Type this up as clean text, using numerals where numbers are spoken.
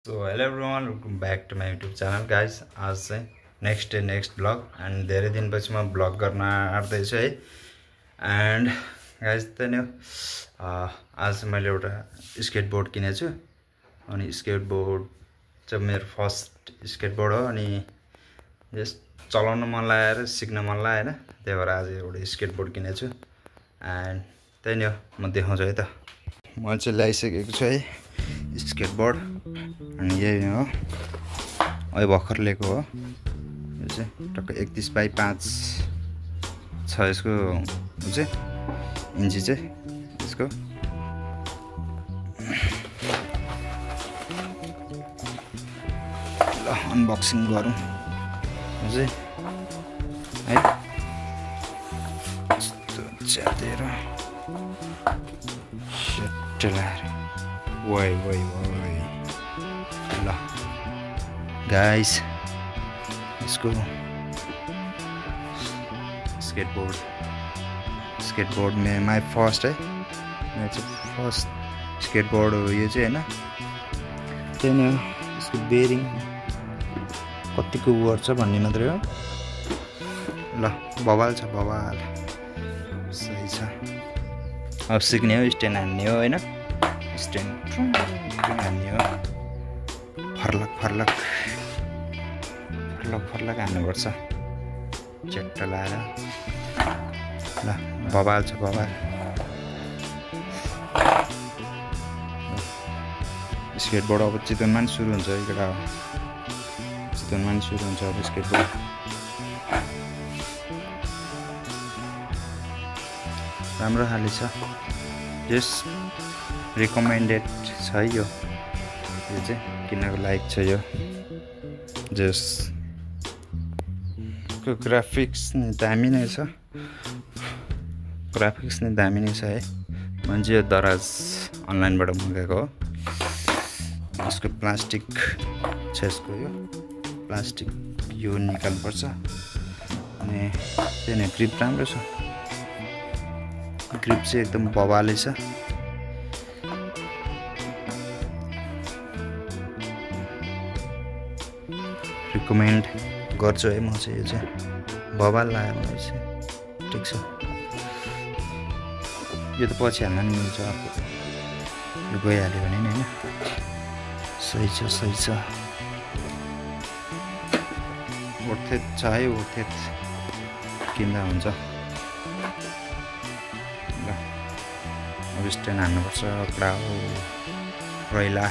So hello everyone, welcome back to my YouTube channel guys. आज चाहिँ next blog and धेरै दिनपछि म ब्लग गर्न आँट्दैछु है। एन्ड गाइज त नि आज मैले एउटा स्केटबोर्ड किनेको छु। अनि स्केटबोर्ड चाहिँ मेरो फर्स्ट स्केटबोर्ड हो। अनि जस चलाउन मन लागेर सिक्न मन लाग्यो हैन, त्यही भएर आज एउटा स्केटबोर्ड किनेको छु। एन्ड त्यही नि हो, म देखाउँछु है त। म चाहिँ ल्याइसकेको छु है स्केटबोर्ड। अनि यही हो, अहिले भर्खर लिएको हो। यो चाहिँ टक्क 31/5 छ यसको चाहिँ इन्ची चाहिँ यसको। ल अनबक्सिङ गरौँ चाहिँ है। यस्तो च्यातेर सेटलाएर वै ल गाइस, इसको स्केटबोर्ड में माई फर्स्ट है, मेरो चाहिँ फर्स्ट स्केटबोर्ड हो यो चाहिँ हैन। त्यही नै हो, यसको बेरिङ कतिको वर्छ भन्ने मात्रै हो। ल बवाल छ, बवाल सही छ। अब सिक्ने हो, स्ट्यान्ड हान्ने हो हैन। स्ट्यान्ड हान्ने हो, फर्लक हान्नुपर्छ चट्ट लाएर। ल बवाल छ, बवाल। स्केटबोर्ड अब चितवनमा पनि सुरु हुन्छ है केटा, चितवनमा पनि सुरु हुन्छ अब स्केटबोर्ड। राम्रो खाले छ, यस रिकमेन्डेड छ है यो चाहिँ किन्नको लायक छ यो। जसको ग्राफिक्स नि दामी नै छ, ग्राफिक्स नि दामी नै छ है। मैले चाहिँ यो दराज अनलाइनबाट मगाएको हो। यसको प्लास्टिक छ, यसको यो प्लास्टिक यो निकाल्नुपर्छ। अनि त्यही नै ग्रिप राम्रो छ, ग्रिप चाहिँ एकदम बवालै छ। रिकमेन्ड गर्छु है म चाहिँ, यो चाहिँ बवाल लाग्यो मलाई चाहिँ। ठिक छ, यो त पछि हाल्न नि मिल्छ, यो गइहाल्यो भने नि हैन। सही छ, सही छ, वर्थ छ है, वर्थ किन्दा हुन्छ। ल अब स्ट्यान्ड हान्नुपर्छ, कडा हो रैला।